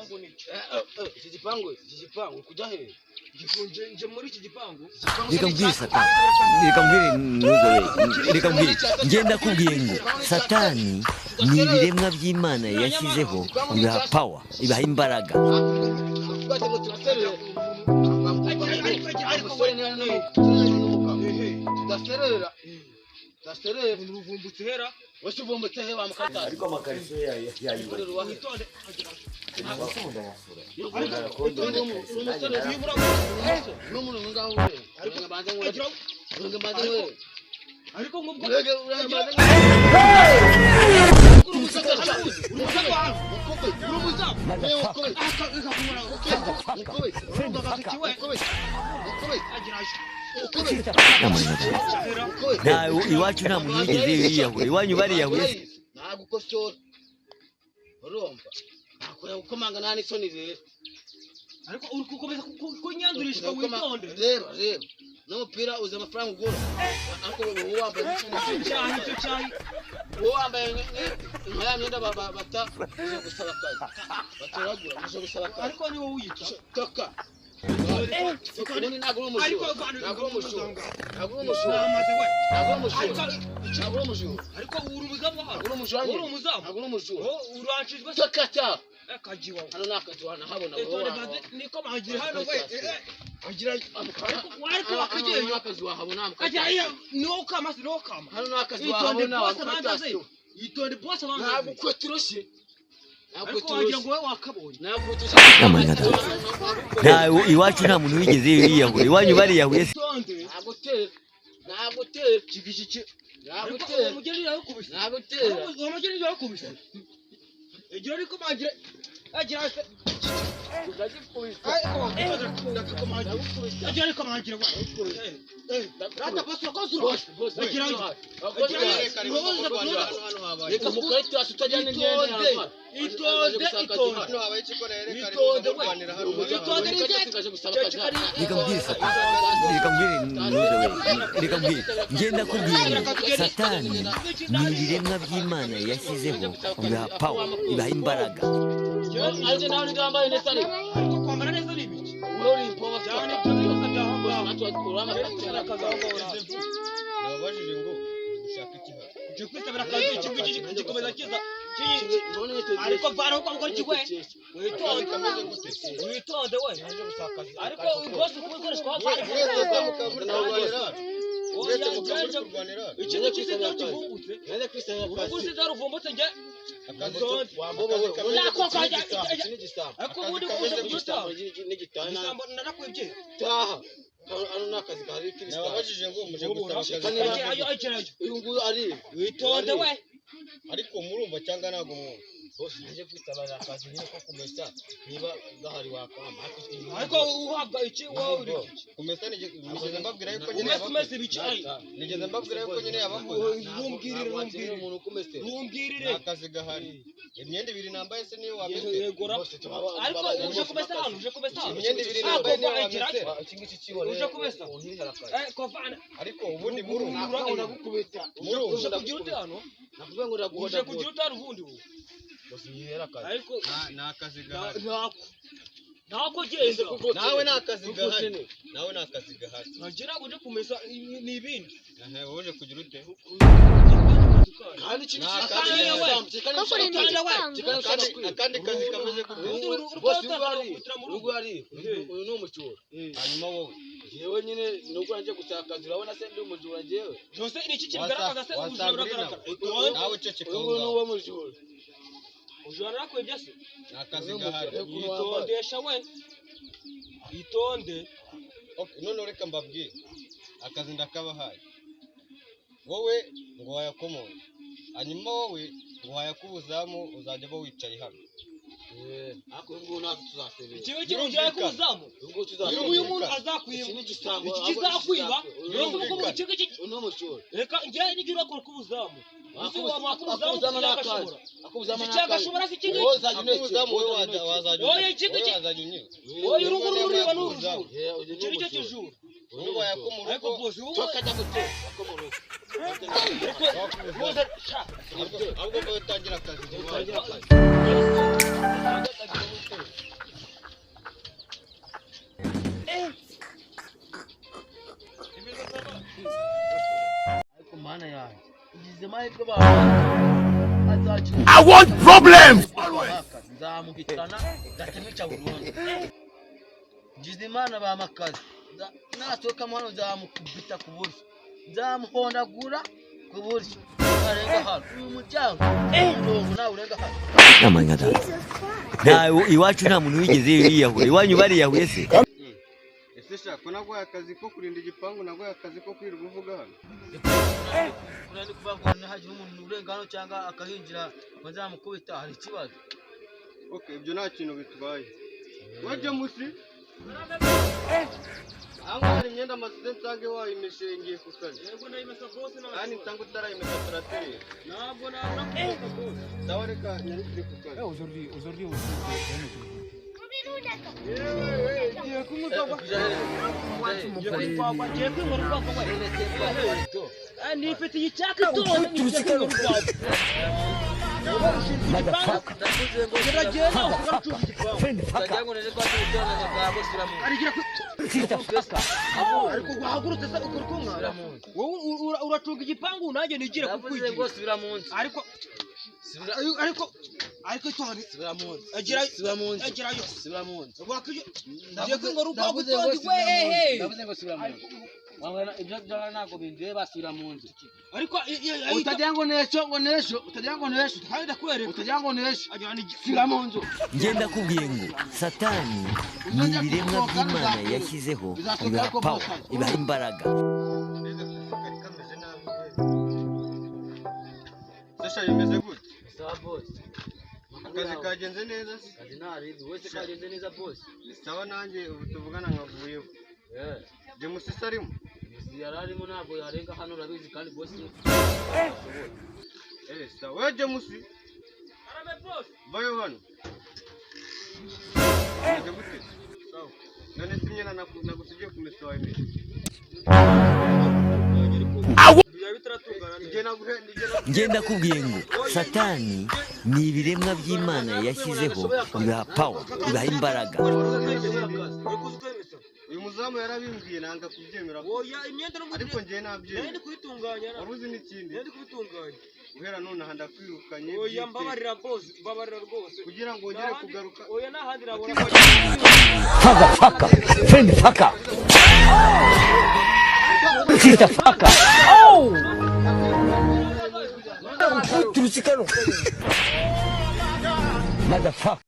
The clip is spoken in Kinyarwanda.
gipangu nico. Iki gipangu kujya he? Nje muri iki gipangu. Reka mbwire Satani. Reka mbwire ntuzobe. Reka mbwire. Ngenda kubwiye ngo Satani ni ibiremwa by'Imana yashyizeho biha power, biha imbaraga. Daserera uvumbutse hera wese uvumbutse he wa mukata Ariko amakariso yayikorera wahitonde abakunda yasura n'umuntu ngaho ure ariko banze ngwe ariko ngubwo iwacu nta muntu wigeze yiyahuye iwanyu bariyahuye nagukosora urumva nakora gukomanga nta n'isoni rero ariko uri gukomeza kunyandurisha witonde reba n'umupira uzi amafaranga ugura ariko wowe wambaye cyane cyo cyane wowe wambaye nka ya myenda bata uje gusaba akazi batoragura uje gusaba akazi ariko ni wowe uyita toka Ukabona nagura umushuho ariko uri umuzamu nagura umushuho uranshijwe toka akajiwa hano nakazi wana habona niko magira hano we agira ariko wakagiye nakazi wahabona agira no kama hano nakazi wahabona itonde boss abanza ntabwo kwetiroshe ariko wagira ngo wowe wakabonye iwacu nta muntu wigeze yiyahuye iwanyu bariyahuye nagutera kigishiki nagutera umugeni yakubise nagutera umugeni yakubise egira ariko magira agira ngenda kubwira Satani ni ibiremwa by'Imana yashyizeho biha power, biha imbaraga. Aje nawe ngambaye nesari ariko kwambara neza ni ibiki urori impoba cyane byose byahamba urama kazangora nabajije ngo ushaka iki hano je kwitabira akazi gikomeza kiza ariko vana uko gukora ikigwe witonde we naje gusakaza ariko bose kukoreshwa vana uretse mukamuri kurwanira ikintu cyose cyakivumbutse nende kwisanga ubuvuzi zaruvumbutse nje akazi wambobo nako kajya n'igisamba ariko ubundi kuvuze gusamba n'igitana isambo narakwibye taha hano nakazi kari kirisita nabajije ngo muje gusaba akazi ayo akirayo uyu nguyu ari witonde we ariko murumva cyangwa ntago mwumva bose naje kwitabara akazi nyine ko kumesa niba gahari wakama ariko uhabwa iki wowe uri kumesa nigeze mbabwira yuko nyine umese bici nigeze mbabwira yuko nyine yabakoze rumbwirire umuntu kumese rumbwirire akazi gahari imyenda ibiri nambaye se niyo wamese yegora ariko uje kumesa hano imyenda ibiri nambaye niyo wamese ikingiki kibone uje kumesa kovana ariko ubundi murumva unagukubita uje kugira ute hano nakuvuga ngo uje ndaguhoda kugira ute hano ubundi ubu bose yera akazi ariko ni akazi gahari ntako genda nawe ni akazi gahari nawe ni akazi gahari nagira uje kumesa ni ibindi wowe uje kugira ute kandi kintu akandi kazi kameze bose ari uyu ni umucyura hanyuma wowe yewe nyine nubwo nje gusakaza urabona se ndi umujura njyewe byose ni iki kigaragaza se ubujura buragaragara nawe ceceka uyu ni uwo mujura ujura nakwibye se ni akazi gahari yitondesha we yitonde none reka mbabwire akazi ndakabahaye wowe ngo wayakomoye hanyuma wowe ngo wayakubuzamu uzajya uba wicaye hano ako ngo ntabwo tuzasebera ikiwe kirungiye kuzamu uyu muntu azakwiba iki kizakwiba rero kuko mu kigo iki uno mucyura reka njye nigira ko kubuzamu uzuba akubuzamu n'akazi akubuzamu n'akazi cyagashobora se kinyi akubuzamu wowe wazajya oya ikigo iki oya urunguru ruriba n'urujuru icyo nicyo kijuru ubu wayakomoye ariko bose wowe tukajya gutera akomoye ahubwo utangira akazi ariko mana yawe ugize amahirwe bawe azakira I want problems. nzamuhitana ndatemwica burundu ugize imana bamakazi nasohokamo hano nzamukubita ku buryo nzamuhondagura ku buryo arenga hano uyu muryango umurongo nawe urenga hano n'amanya data iwacu nta muntu wigeze yiyahura iwanyu bariyahuye se ese shaka naguhaye akazi ko kurinda igipangu naguhaye akazi ko kwirirwa uvuga hano urandi kuvuga ngo ntihagire umuntu urenga hano cyangwa akahinjira ngo nzamukubita hari ikibazo okay ibyo nta kintu bitwaye wajya musi aho hari imyenda amasize nsange wayimeshe ngiye ku kazi yego ndayimesa bose kandi nsanga utarayimesa turaterera ntabwo nakumva bose sawa reka nyari turi ku kazi Aujourd'hui nifitiye icyaka itona uracunga igipangu nanjye nigire kukwigira ariko itwari agerayo ndavuze ngo rugo gutonda wehe ibyo ntabwo bindeba basubira mu nzu ariko utagira ngo nesho kandi ndakwereka utagira ngo nesho subira mu nzu ngenda kubwiye ngo satani ni ibiremwa by'imana yashyizeho ibiha pawa ibiha imbaraga sesha bimeze gute sawa boss akazi kagenze neza se kazi ntarizi wese kagenze neza boss sawa nanjye ubu tuvugana nkavuyeho James arimo yari arimo ntabwo yarenga hano urabizi kandi boss sawa we James bayo hano bimeze gute sawa none sinyana nagusigiye kumesa wawe ngenda kubwiye ngo satani ni ibiremwa by'imana yashyizeho ibiha pawa ibiha imbaraga uyu muzamu yarabimbwiye nanga kubyemera ariko njye nabyemera wabuze n'ikindi guhera none aha ndakwirukanye oya mbabarira boss mbabarira rwose kugira ngo wongere kugaruka oya nahandi nabona Faka, friend faka. Sister faka. Oh! Turusikano. Motherfucker.